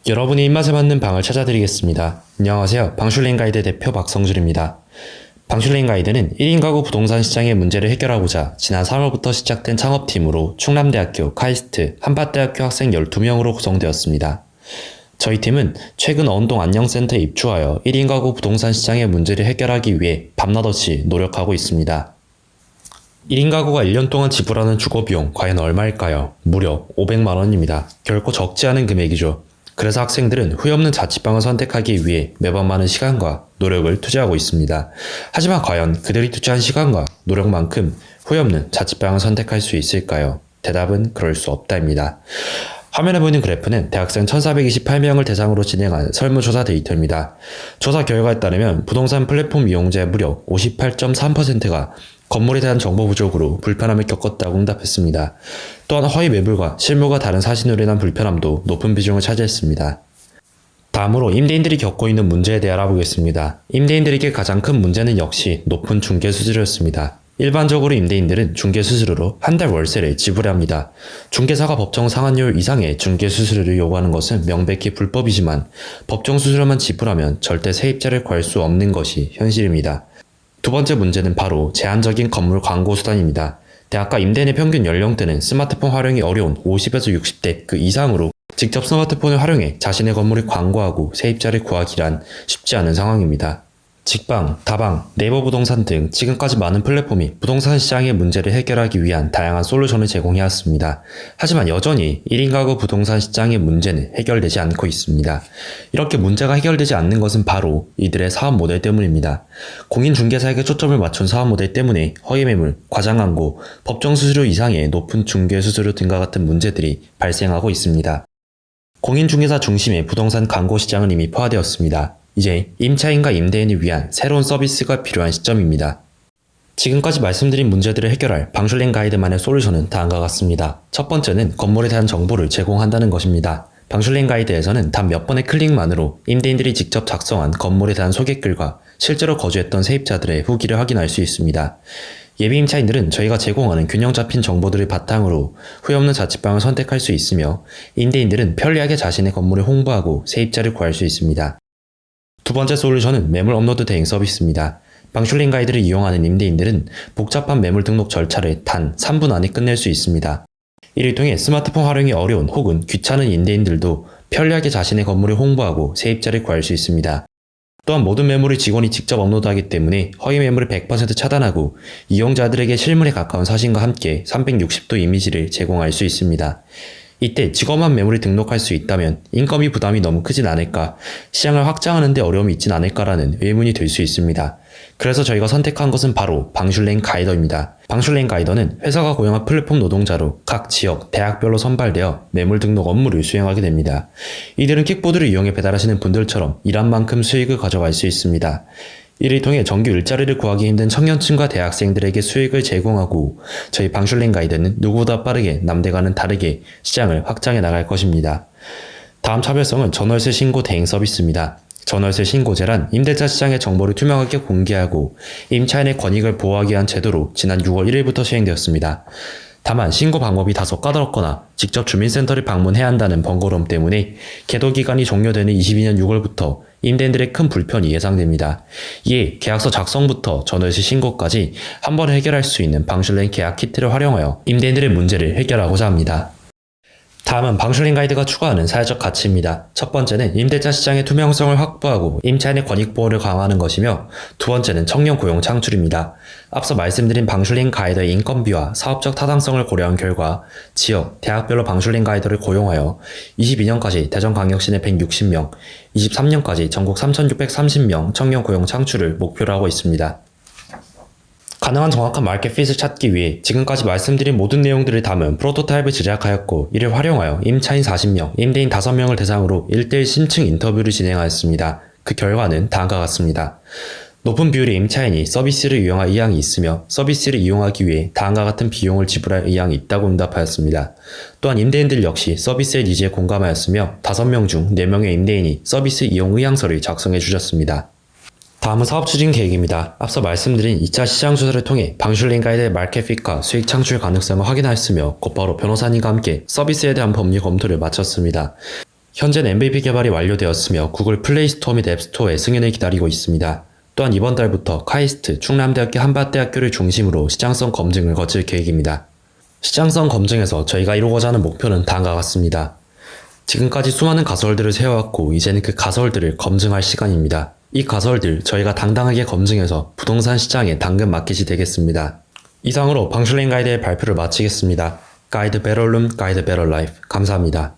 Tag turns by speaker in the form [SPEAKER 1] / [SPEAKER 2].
[SPEAKER 1] 여러분의 입맛에 맞는 방을 찾아드리겠습니다. 안녕하세요. 방슐랭 가이드 대표 박성준입니다. 방슐랭 가이드는 1인 가구 부동산 시장의 문제를 해결하고자 지난 3월부터 시작된 창업팀으로 충남대학교, 카이스트, 한밭대학교 학생 12명으로 구성되었습니다. 저희 팀은 최근 어운동 안녕센터에 입주하여 1인 가구 부동산 시장의 문제를 해결하기 위해 밤낮없이 노력하고 있습니다. 1인 가구가 1년 동안 지불하는 주거비용 과연 얼마일까요? 무려 500만 원입니다. 결코 적지 않은 금액이죠. 그래서 학생들은 후회 없는 자취방을 선택하기 위해 매번 많은 시간과 노력을 투자하고 있습니다. 하지만 과연 그들이 투자한 시간과 노력만큼 후회 없는 자취방을 선택할 수 있을까요? 대답은 그럴 수 없다입니다. 화면에 보이는 그래프는 대학생 1428명을 대상으로 진행한 설문조사 데이터입니다. 조사 결과에 따르면 부동산 플랫폼 이용자의 무려 58.3%가 건물에 대한 정보 부족으로 불편함을 겪었다고 응답했습니다. 또한 허위 매물과 실물과 다른 사진으로 인한 불편함도 높은 비중을 차지했습니다. 다음으로 임대인들이 겪고 있는 문제에 대해 알아보겠습니다. 임대인들에게 가장 큰 문제는 역시 높은 중개 수수료였습니다. 일반적으로 임대인들은 중개 수수료로 한 달 월세를 지불해야 합니다. 중개사가 법정 상한율 이상의 중개 수수료를 요구하는 것은 명백히 불법이지만 법정 수수료만 지불하면 절대 세입자를 구할 수 없는 것이 현실입니다. 두 번째 문제는 바로 제한적인 건물 광고 수단입니다. 대학가 임대인의 평균 연령대는 스마트폰 활용이 어려운 50에서 60대 그 이상으로 직접 스마트폰을 활용해 자신의 건물을 광고하고 세입자를 구하기란 쉽지 않은 상황입니다. 직방, 다방, 네이버 부동산 등 지금까지 많은 플랫폼이 부동산 시장의 문제를 해결하기 위한 다양한 솔루션을 제공해왔습니다. 하지만 여전히 1인 가구 부동산 시장의 문제는 해결되지 않고 있습니다. 이렇게 문제가 해결되지 않는 것은 바로 이들의 사업 모델 때문입니다. 공인중개사에게 초점을 맞춘 사업 모델 때문에 허위매물, 과장광고, 법정 수수료 이상의 높은 중개 수수료 등과 같은 문제들이 발생하고 있습니다. 공인중개사 중심의 부동산 광고 시장은 이미 포화되었습니다. 이제 임차인과 임대인을 위한 새로운 서비스가 필요한 시점입니다. 지금까지 말씀드린 문제들을 해결할 방슐랭 가이드만의 솔루션은 다음과 같습니다. 첫 번째는 건물에 대한 정보를 제공한다는 것입니다. 방슐랭 가이드에서는 단 몇 번의 클릭만으로 임대인들이 직접 작성한 건물에 대한 소개글과 실제로 거주했던 세입자들의 후기를 확인할 수 있습니다. 예비 임차인들은 저희가 제공하는 균형 잡힌 정보들을 바탕으로 후회 없는 자취방을 선택할 수 있으며 임대인들은 편리하게 자신의 건물을 홍보하고 세입자를 구할 수 있습니다. 두 번째 솔루션은 매물 업로드 대행 서비스입니다. 방슐랭 가이드를 이용하는 임대인들은 복잡한 매물 등록 절차를 단 3분 안에 끝낼 수 있습니다. 이를 통해 스마트폰 활용이 어려운 혹은 귀찮은 임대인들도 편리하게 자신의 건물을 홍보하고 세입자를 구할 수 있습니다. 또한 모든 매물을 직원이 직접 업로드하기 때문에 허위 매물을 100% 차단하고 이용자들에게 실물에 가까운 사진과 함께 360도 이미지를 제공할 수 있습니다. 이때 직업만 매물을 등록할 수 있다면 인건비 부담이 너무 크진 않을까, 시장을 확장하는 데 어려움이 있진 않을까라는 의문이 들 수 있습니다. 그래서 저희가 선택한 것은 바로 방슐랭 가이더입니다. 방슐랭 가이더는 회사가 고용한 플랫폼 노동자로 각 지역, 대학별로 선발되어 매물 등록 업무를 수행하게 됩니다. 이들은 킥보드를 이용해 배달하시는 분들처럼 일한 만큼 수익을 가져갈 수 있습니다. 이를 통해 정규 일자리를 구하기 힘든 청년층과 대학생들에게 수익을 제공하고 저희 방슐랭 가이드는 누구보다 빠르게 남들과는 다르게 시장을 확장해 나갈 것입니다. 다음 차별성은 전월세 신고 대행 서비스입니다. 전월세 신고제란 임대차 시장의 정보를 투명하게 공개하고 임차인의 권익을 보호하기 위한 제도로 지난 6월 1일부터 시행되었습니다. 다만 신고 방법이 다소 까다롭거나 직접 주민센터를 방문해야 한다는 번거로움 때문에 계도 기간이 종료되는 22년 6월부터 임대인들의 큰 불편이 예상됩니다. 이에 계약서 작성부터 전월세 신고까지 한 번에 해결할 수 있는 방슐랭 계약 키트를 활용하여 임대인들의 문제를 해결하고자 합니다. 다음은 방슐랭 가이드가 추구하는 사회적 가치입니다. 첫 번째는 임대차 시장의 투명성을 확보하고 임차인의 권익 보호를 강화하는 것이며 두 번째는 청년 고용 창출입니다. 앞서 말씀드린 방슐랭 가이드의 인건비와 사업적 타당성을 고려한 결과 지역, 대학별로 방슐랭 가이드를 고용하여 22년까지 대전광역시 내 160명, 23년까지 전국 3,630명 청년 고용 창출을 목표로 하고 있습니다. 가능한 정확한 마켓핏을 찾기 위해 지금까지 말씀드린 모든 내용들을 담은 프로토타입을 제작하였고 이를 활용하여 임차인 40명, 임대인 5명을 대상으로 1대1 심층 인터뷰를 진행하였습니다. 그 결과는 다음과 같습니다. 높은 비율의 임차인이 서비스를 이용할 의향이 있으며 서비스를 이용하기 위해 다음과 같은 비용을 지불할 의향이 있다고 응답하였습니다. 또한 임대인들 역시 서비스의 니즈에 공감하였으며 5명 중 4명의 임대인이 서비스 이용 의향서를 작성해 주셨습니다. 다음은 사업 추진 계획입니다. 앞서 말씀드린 2차 시장 조사를 통해 방슐랭 가이드의 마켓핏과 수익 창출 가능성을 확인하였으며 곧바로 변호사님과 함께 서비스에 대한 법률 검토를 마쳤습니다. 현재는 MVP 개발이 완료되었으며 구글 플레이 스토어 및 앱스토어에 승인을 기다리고 있습니다. 또한 이번 달부터 카이스트, 충남대학교 한밭대학교를 중심으로 시장성 검증을 거칠 계획입니다. 시장성 검증에서 저희가 이루고자 하는 목표는 다음과 같습니다. 지금까지 수많은 가설들을 세워왔고 이제는 그 가설들을 검증할 시간입니다. 이 가설들 저희가 당당하게 검증해서 부동산 시장의 당근 마켓이 되겠습니다. 이상으로 방슐랭 가이드의 발표를 마치겠습니다. 가이드 베럴룸, 가이드 베럴 라이프. 감사합니다.